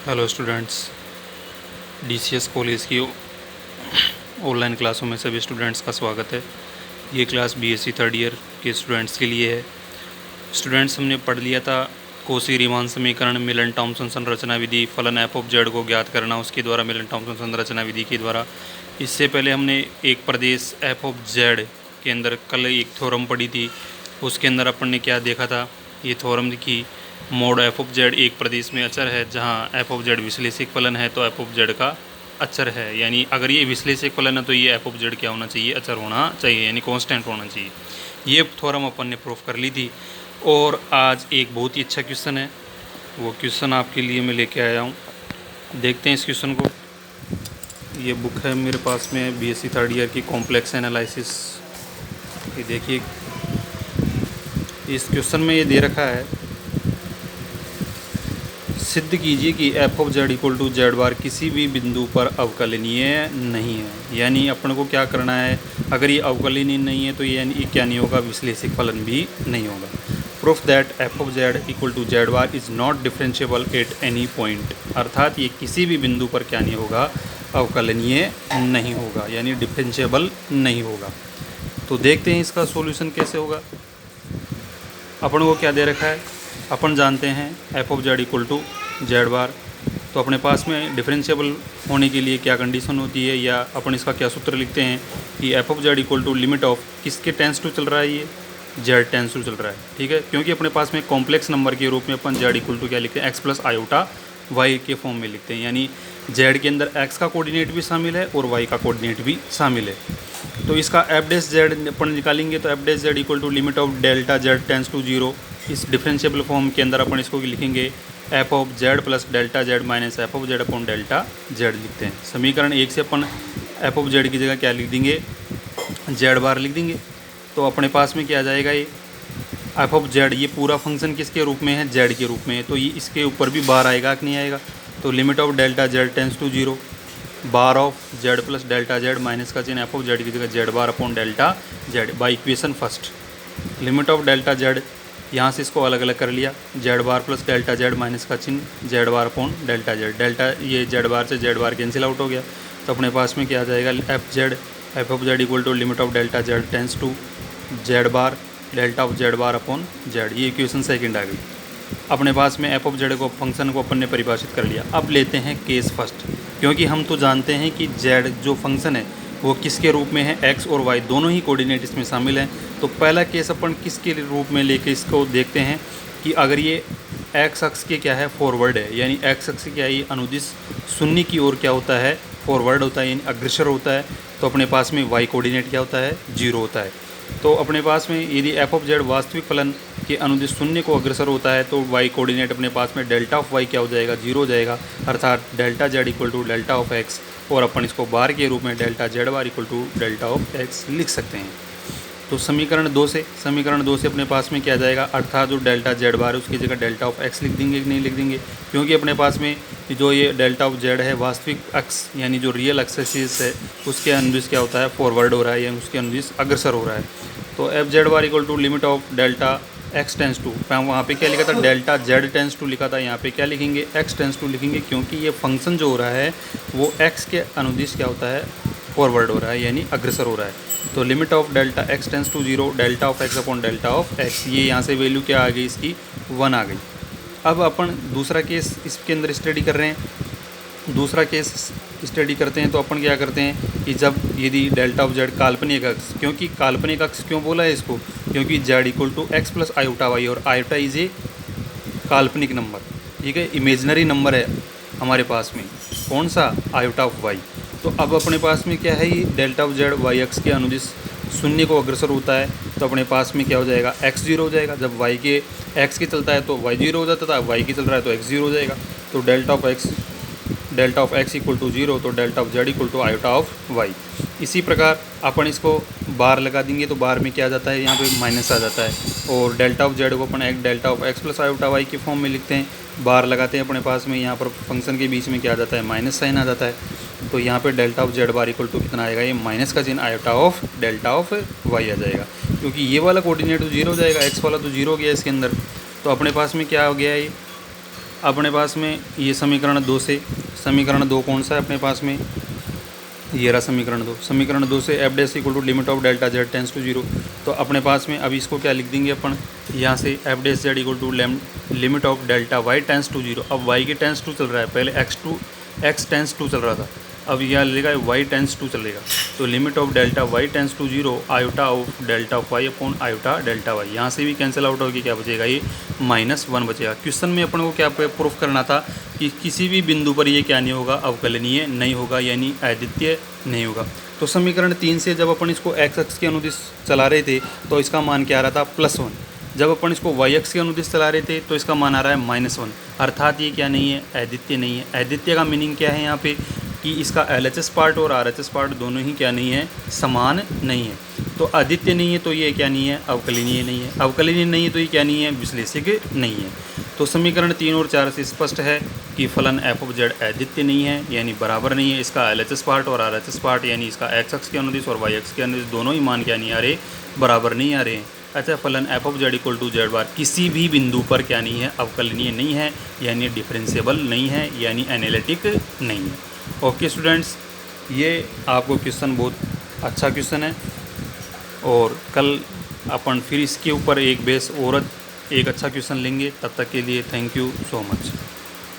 Hello students, DCS college की online क्लासों में सभी स्टूडेंट्स का स्वागत है। ये क्लास बीएससी थर्ड ईयर के स्टूडेंट्स के लिए है। स्टूडेंट्स, हमने पढ़ लिया था कोशी रीमान समीकरण, मिलन थॉमसन संरचना विधि, फलन एफ ऑफ जेड को ज्ञात करना उसके द्वारा, मिलन थॉमसन संरचना विधि के द्वारा। इससे पहले हमने एक प्रदेश एफ ऑफ जेड के अंदर कल एक थ्योरम पढ़ी थी। उसके अंदर अपन ने क्या देखा था, ये थ्योरम की मोड एफ ऑफ जेड एक प्रदेश में अचर है, जहाँ एफ ऑफ जेड विश्लेषिक फलन है तो एफ ऑफ जेड का अचर है। यानी अगर ये विश्लेषिक फलन है तो ये एफ ऑफ जेड क्या होना चाहिए, अचर होना चाहिए, यानी कांस्टेंट होना चाहिए। ये थ्योरम अपन ने प्रूफ कर ली थी। और आज एक बहुत ही अच्छा क्वेश्चन है, वो क्वेश्चन आपके लिए मैं लेके आया हूँ। देखते हैं इस क्वेश्चन को। ये बुक है मेरे पास में, बीएससी थर्ड ईयर की कॉम्प्लेक्स एनालिसिस। ये देखिए, इस क्वेश्चन में ये दे रखा है, सिद्ध कीजिए कि f of z equal to z bar किसी भी बिंदु पर अवकलनीय नहीं है। यानी अपन को क्या करना है, अगर ये अवकलनीय नहीं है तो ये क्या नहीं होगा, विश्लेषिक फलन भी नहीं होगा। Proof that f of z equal to z bar is not differentiable at any point. अर्थात ये किसी भी बिंदु पर क्या नहीं होगा, अवकलनीय नहीं होगा, यानी डिफरेंशिएबल नहीं होगा। तो देखते हैं इसका सॉल्यूशन कैसे होगा। अपन को क्या दे रखा है, अपन जानते हैं f of z equal to z bar. तो अपने पास में डिफरेंशिएबल होने के लिए क्या कंडीशन होती है, या अपन इसका क्या सूत्र लिखते हैं कि f of z equal to limit of किसके टेंस टू चल रहा है, ये जेड टेंस टू चल रहा है। ठीक है, क्योंकि अपने पास में कॉम्प्लेक्स नंबर के रूप में अपन जेड इक्वल टू क्या लिखते हैं, एक्स प्लस आयोटा वाई के फॉर्म में लिखते हैं। यानी जेड के अंदर एक्स का कोऑर्डिनेट भी शामिल है और वाई का कोऑर्डिनेट भी शामिल है। तो इसका एफ डैश जेड अपन निकालेंगे तो f dash z equal to limit of delta z tends to zero. इस डिफरेंशिएबल फॉर्म के अंदर अपन इसको लिखेंगे f of z plus delta z minus f of z upon delta z लिखते हैं। समीकरण एक से अपन एफ ऑफ जेड की जगह क्या लिख देंगे, जेड बार लिख देंगे। तो अपने पास में क्या आ जाएगा, ये एफ ऑफ जेड, ये पूरा फंक्शन किसके रूप में है, जेड के रूप में है, तो ये इसके ऊपर भी बार आएगा कि नहीं आएगा। तो limit of delta z tends to zero, bar of z plus delta z minus का चिन्ह एफ ऑफ जेड की जगह z bar upon delta z by equation first. Limit of delta z, यहाँ से इसको अलग अलग कर लिया, z bar plus delta z minus का चिन्ह z bar upon delta z. Delta ये जेड बार से जेड बार कैंसिल आउट हो गया। तो अपने पास में क्या आ जाएगा, f of z equal to limit of delta z tends to z bar delta of z bar upon z. ये इक्वेशन सेकंड आ गई। अपने पास में एफ ऑफ जेड को फंक्शन को अपन ने परिभाषित कर लिया। अब लेते हैं केस फर्स्ट, क्योंकि हम तो जानते हैं कि जेड जो फंक्शन है वो किसके रूप में है, एक्स और वाई दोनों ही कोऑर्डिनेट इसमें शामिल हैं। तो पहला केस अपन किसके रूप में लेके इसको देखते हैं कि अगर ये एक्स अक्ष के क्या है, फॉरवर्ड है, यानी एक्स अक्ष क्या है, ये अनुदिश शून्य की ओर क्या होता है, फॉरवर्ड होता है, यानी अग्रसर होता है। तो अपने पास में वाई कोऑर्डिनेट क्या होता है, जीरो होता है। तो अपने पास में यदि एफ ऑफ जेड वास्तविक फलन के अनुदिश शून्य को अग्रसर होता है तो वाई कोऑर्डिनेट अपने पास में डेल्टा ऑफ वाई क्या हो जाएगा, जीरो हो जाएगा। अर्थात delta z equal to delta of x, और अपन इसको बार के रूप में delta z bar equal to delta of x लिख सकते हैं। तो समीकरण दो से अपने पास में क्या आ जाएगा, अर्थात जो डेल्टा जेड बार है उसकी जगह डेल्टा ऑफ एक्स लिख देंगे कि नहीं लिख देंगे, क्योंकि अपने पास में जो ये डेल्टा ऑफ जेड है वास्तविक अक्ष यानी जो रियल एक्सिस है उसके अनुदिश क्या होता है, फॉरवर्ड हो रहा है, यानी उसके अनुदिश अग्रसर हो रहा है। तो f z bar equal to limit of delta x tends to, वहाँ पे क्या लिखा था, डेल्टा जेड टेंस टू लिखा था, यहाँ पे क्या लिखेंगे, एक्स टेंस टू लिखेंगे, क्योंकि ये फंक्शन जो हो रहा है वो एक्स के अनुदिश क्या होता है, फॉरवर्ड हो रहा है, यानी अग्रसर हो रहा है। तो limit of delta x tends to zero, delta of x upon delta of x, ये यहाँ से वैल्यू क्या आ गई, इसकी 1 आ गई। अब अपन दूसरा केस इसके अंदर स्टडी कर रहे हैं। दूसरा केस स्टडी करते हैं तो अपन क्या करते हैं कि जब यदि डेल्टा ऑफ जेड काल्पनिक अक्ष, क्योंकि काल्पनिक अक्ष क्यों बोला है इसको, क्योंकि z equal to x plus iota y, और आयोटा इज ए काल्पनिक नंबर, ठीक है, इमेजनरी नंबर है हमारे पास में, कौन सा, आयोटा ऑफ वाई। तो अब अपने पास में क्या है, ये delta of z y x के अनुदिश शून्य को अग्रसर होता है, तो अपने पास में क्या हो जाएगा, एक्स जीरो हो जाएगा। जब वाई के एक्स की चलता है तो वाई जीरो हो जाता था, वाई की चल रहा है तो एक्स जीरो हो जाएगा। तो delta of x equal to zero, तो delta of z equal to iota of y. इसी प्रकार अपन इसको बार लगा देंगे तो बार में क्या आ जाता है, यहाँ पे माइनस आ जाता है, और डेल्टा ऑफ जेड को अपन एक delta of x plus iota y के फॉर्म में लिखते हैं। बार लगाते हैं अपने पास में, यहाँ पर फंक्शन के बीच में क्या आ जाता है, माइनस साइन आ जाता है। तो यहाँ पे delta of z bar equal to कितना आएगा, ये माइनस का चिन्ह iota of delta of y आ जाएगा, क्योंकि ये वाला कोऑर्डिनेट तो जीरो हो जाएगा, एक्स वाला तो जीरो हो गया इसके अंदर। तो अपने पास में क्या हो गया, ये अपने पास में ये समीकरण 2 से, समीकरण 2 कौन सा है अपने पास में, ये रहा समीकरण 2। समीकरण 2 से f dash equal to limit of delta z tends to 0। तो अपने पास में अभी इसको क्या लिख देंगे अपन, यहाँ से f dash z equal to limit of delta y tends to 0। अब वाई के टेंस टू चल रहा है, पहले एक्स टेंस टू चल रहा था, अब यहाँ लेगा वाई टेंस टू चलेगा। तो limit of delta y tends to 0 iota of delta of y upon iota delta y. यहाँ से भी कैंसिल आउट होगी, क्या बचेगा, ये -1 बचेगा। क्वेश्चन में अपन को क्या प्रूफ करना था कि किसी भी बिंदु पर ये क्या नहीं होगा, अवकलनीय नहीं होगा, यानी अद्वितीय नहीं होगा। तो समीकरण 3 से जब अपन इसको एक्स अक्ष के अनुदिश चला रहे थे तो इसका मान क्या आ रहा था, +1। जब अपन इसको वाई अक्ष के अनुदिश चला रहे थे तो इसका मान आ रहा है -1। अर्थात ये क्या नहीं है, अद्वितीय नहीं है। अद्वितीय का मीनिंग क्या है यहाँ पे कि इसका LHS पार्ट और RHS पार्ट दोनों ही क्या नहीं है, समान नहीं है। तो अद्वितीय नहीं है तो ये क्या नहीं है, अवकलनीय नहीं है। अवकलनीय नहीं है तो ये क्या नहीं है, विश्लेषिक नहीं है। तो समीकरण 3 और 4 से स्पष्ट है कि फलन f ऑफ z अद्वितीय नहीं है, यानी बराबर नहीं है। इसका LHS पार्ट और RHS पार्ट यानी इसका x अक्ष के अनुदिश और y अक्ष के अनुदिश दोनों ही मान क्या नहीं आ रहे, बराबर नहीं आ रहे हैं। अच्छा, फलन f of z equal to z bar किसी भी बिंदु पर क्या नहीं है, अवकलनीय नहीं है, यानी डिफरेंशिएबल नहीं है, यानी एनालिटिक नहीं है। ओके स्टूडेंट्स, ये आपको क्वेश्चन बहुत अच्छा क्वेश्चन है और कल अपन फिर इसके ऊपर एक बेस और एक अच्छा क्वेश्चन लेंगे। तब तक के लिए थैंक यू सो मच।